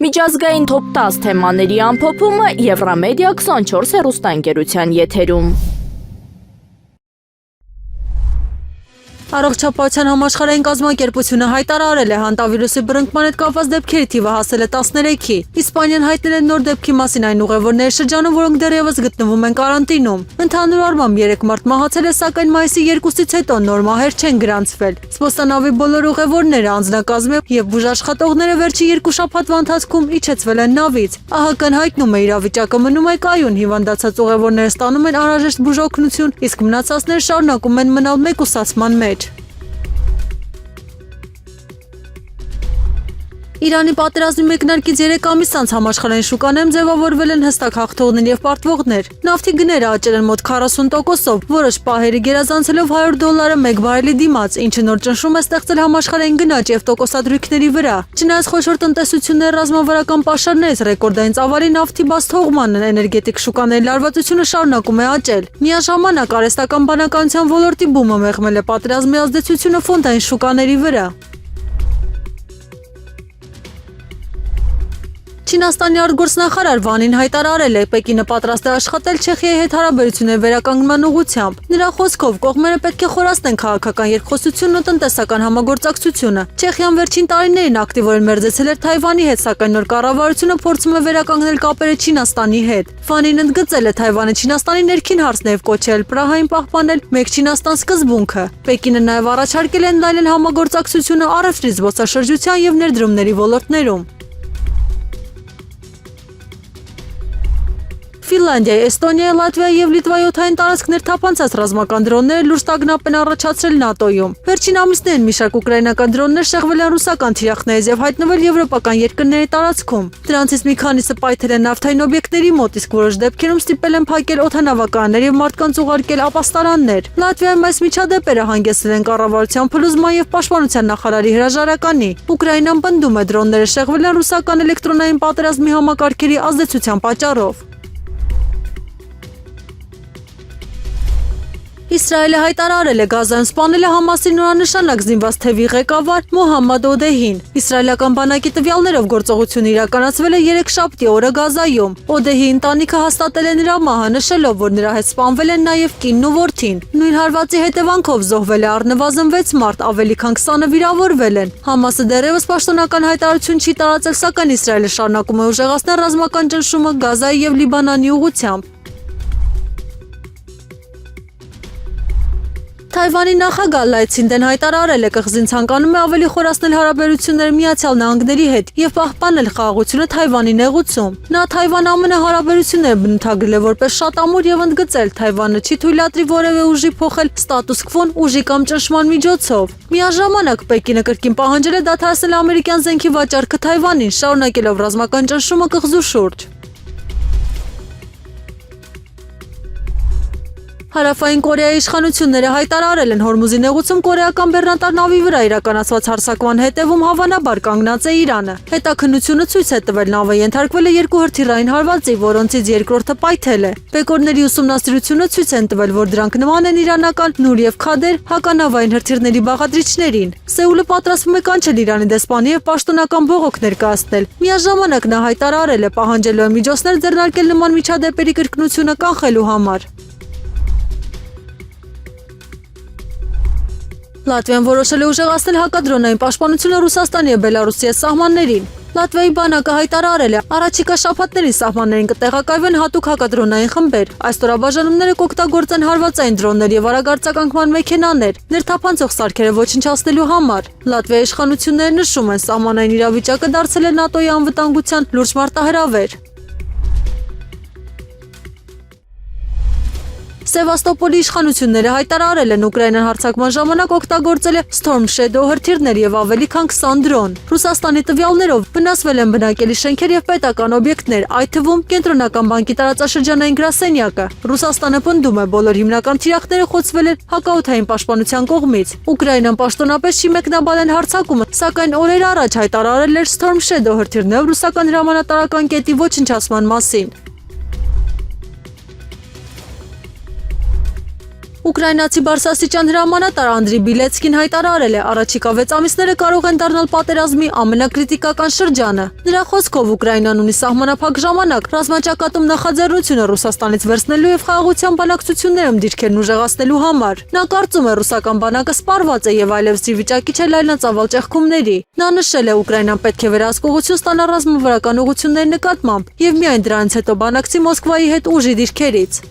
Միջազգային top 10 թեմաների ամփոփումը Եվրամեդիա 24 հեռուստաընկերության եթերում։ Առողջապահության համաշխարհային կազմակերպությունը հայտարարել է հանտավիրուսի բռնկման հետ կապված դեպքերի թիվը հասել է 13-ի։ Իսպանիան հայտնել է նոր դեպքի մասին այն ուղևորների շրջանում, որոնք դեռևս գտնվում են կարանտինում։ Ընդհանուր առմամբ 3 մարդ մահացել է, սակայն մայիսի 2-ից հետո նոր մահեր չեն գրանցվել։ Սպոստանավի բոլոր ուղևորները, անձնակազմը եւ բուժաշխատողները վերջի 2 շաբաթվա ընթացքում իջեցվել են նավից։ ԱՀԿ-ն հայտնում է իրավիճակը մնում է կայուն, հիվանդացած ուղևորները ստանում են անհրաժեշտ բուժօգնություն, իսկ մնացածները շարունակում են մնալ մեկուսացման մեջ։ Իրանի պատերազմի մեկնարկից 3 ամիս անց համաշխարհային շուկաներում ձևավորվել են հստակ հաղթողներ եւ պարտվողներ։ Նավթի գները աճել են մոտ 40%-ով, որոշ պահերի գերազանցելով $100 մեկ բարելի դիմաց, ինչը նոր ճնշում է ստեղծել համաշխարհային գնաճ եւ տոկոսադրույքների վրա։ Չնայած խոշոր տնտեսությունների ռազմավարական պաշարներից ռեկորդային ծավալի նավթի բաց թողմանն էներգետիկ շուկաների լարվածությունը շարունակում է աճել։ Միաժամանակ արհեստական բանականության ոլորտի բումը մեղմել է պատերազմի ազդեցությունը ֆոնդային շուկաների վրա։ Չինաստանի արտգործնախարար Վանին հայտարարել է, Պեկինը պատրաստ է աշխատել Չեխիայի հետ հարաբերությունների վերականգնման ուղղությամբ։ Նրա խոսքով կողմերը պետք է խորացնեն քաղաքական երկխոսությունն ու տնտեսական համագործակցությունը։ Չեխիան վերջին տարիներին ակտիվորեն մերձեցել էր Թայվանի հետ, սակայն նոր կառավարությունը փորձում է վերականգնել կապերը Չինաստանի հետ։ Վանին ընդգծել է Թայվանը Չինաստանի ներքին հարցն եւ կոչել Պրահային պահպանել մեկ Չինաստան սկզբունքը։ Պեկինը նաեւ առաջարկել է ընդլայնել համագործակցությունը առևտրի, զբոսաշրջության եւ ներդրումների ոլորտներում։ Ֆինլանդիայի, Էստոնիայի, Լատվիայի եւ Լիտվայի օդային տարածքներ թափանցած ռազմական դրոնները լուրջ տագնապ են առաջացրել ՆԱՏՕ-ում։ Վերջին ամիսներին մի շարք ուկրաինական դրոններ շեղվել են ռուսական թիրախներից եւ հայտնվել եվրոպական երկրների տարածքում։ Դրանցից մի քանիսը պայթել են նավթային օբյեկտների մոտ, իսկ որոշ դեպքերում ստիպել են փակել օդանավականներ եւ մարդկանց ուղարկել ապաստարաններ։ Լատվիայում այս միջադեպերը հանգեցրել են կառավարության փլուզման եւ պաշտպանության նախարարի հրաժարականի։ Ուկրաինան պնդում է դրոնները շեղվել են ռուսական էլեկտրոնային պատերազմի համակարգերի ազդեցության պատճառով։ Իսրայելը հայտարարել է Գազայում սպանել է Համասի նորանշանակ զինված թևի ղեկավար Մոհամմադ Օդեհին։ Իսրայելական բանակի տվյալներով գործողությունը իրականացվել է 3 շաբթի օրը Գազայում։ Օդեհի ընտանիքը հաստատել է նրա մահը, նշելով, որ նրա հետ սպանվել են նաև կինն ու որդին։ Նույն հարվածի հետևանքով զոհվել է առնվազն 6 մարդ, ավելի քան 20-ը վիրավորվել են։ Համասը դեռևս պաշտոնական հայտարարություն չի տարածել, սակայն Իսրայելը շարունակում է ուժեղացնել ռազմական ճնշումը Գազայի եւ Լիբանանի ուղղությամբ։ Թայվանի նախագահ Լայ Ցինդեն հայտարարել է, կղզին ցանկանում է ավելի խորացնել հարաբերությունները Միացյալ Նահանգների հետ եւ պահպանել խաղաղությունը Թայվանի նեղուցում։ Նա Թայվան ԱՄՆ հարաբերությունները բնութագրել է որպես շատ ամուր եւ ընդգծել, Թայվանը չի թույլատրի որևէ ուժի փոխել ստատուս քվոն ուժի կամ ճնշման միջոցով։ Միաժամանակ Պեկինը կրկին պահանջել է դադարեցնել ամերիկյան զենքի վաճառքը Թայվանին, շարունակելով ռազմական ճնշումը կղզու շուրջ։ Հարավային Կորեայի իշխանությունները հայտարարել են Հորմուզի նեղուցում կորեական բեռնատար նավի վրա իրականացված հարձակման հետևում հավանաբար կանգնած է Իրանը։ Հետաքննությունը ցույց է տվել, նավը ենթարկվել է 2 հրթիռային հարվածի, որոնցից երկրորդը պայթել է։ Բեկորների ուսումնասիրությունը ցույց են տվել, որ դրանք նման են իրանական Նուր եւ Քադեր հականավային հրթիռների բաղադրիչներին։ Սեուլը պատրաստվում է կանչել Իրանի դեսպանի եւ պաշտոնական բողոք ներկայացնել։ Միաժամանակ նա հայտարարել է պահանջելու է միջոցներ ձեռնարկել նման միջադեպերի կրկնությունը կանխելու համար։ Լատվիան որոշել է ուժեղացնել հակադրոնային պաշտպանությունը Ռուսաստանի եւ Բելարուսի սահմաններին։ Լատվիայի բանակը հայտարարել է, առաջիկա շաբաթներին սահմաններին կտեղակայվեն հատուկ հակադրոնային խմբեր։ Այս ստորաբաժանումները կօգտագործեն հարվածային դրոններ եւ արագարձականգման մեքենաներ, ներթափանցող սարքերը ոչնչացնելու համար։ Լատվիայի իշխանությունները նշում են, սահմանային իրավիճակը դարձել է ՆԱՏՕ-ի անվտանգության լուրջ մարտահրավեր։ Սևաստոպոլի իշխանությունները հայտարարել են, Ուկրաինան հարձակման ժամանակ օգտագործել է Storm Shadow հրթիռներ եւ ավելի քան 20 դրոն։ Ռուսաստանի տվյալներով վնասվել են բնակելի շենքեր եւ պետական օբյեկտներ, այդ թվում կենտրոնական բանկի տարածաշրջանային գրասենյակը։ Ռուսաստանը պնդում է, բոլոր հիմնական թիրախները խոցվել են հակաօդային պաշտպանության կողմից։ Ուկրաինան պաշտոնապես չի մեկնաբանել հարձակումը, սակայն օրեր առաջ հայտարարել էր Storm Shadow հրթիռներով ռուսական հրամանատարական կետի ոչնչացման մասին։ Ուկրաինացի բարձրաստիճան հրամանատար Անդրի Բիլեցկին հայտարարել է, առաջիկա 6 ամիսները կարող են դառնալ պատերազմի ամենակրիտիկական շրջանը։ Նրա խոսքով Ուկրաինան ունի սահմանափակ ժամանակ ռազմաճակատում նախաձեռնությունը Ռուսաստանից վերցնելու եւ խաղաղության բանակցություններում դիրքերն ուժեղացնելու համար։ Նա կարծում է, ռուսական բանակը սպառված է եւ այլևս ի վիճակի չէ լայնածավալ ճեղքումների։ Նա նշել է, Ուկրաինան պետք է վերահսկողություն ստանա ռազմավարական ուղղությունների նկատմամբ եւ միայն դրանից հետո բանակցի Մոսկվայի հետ ուժի դիրքերից։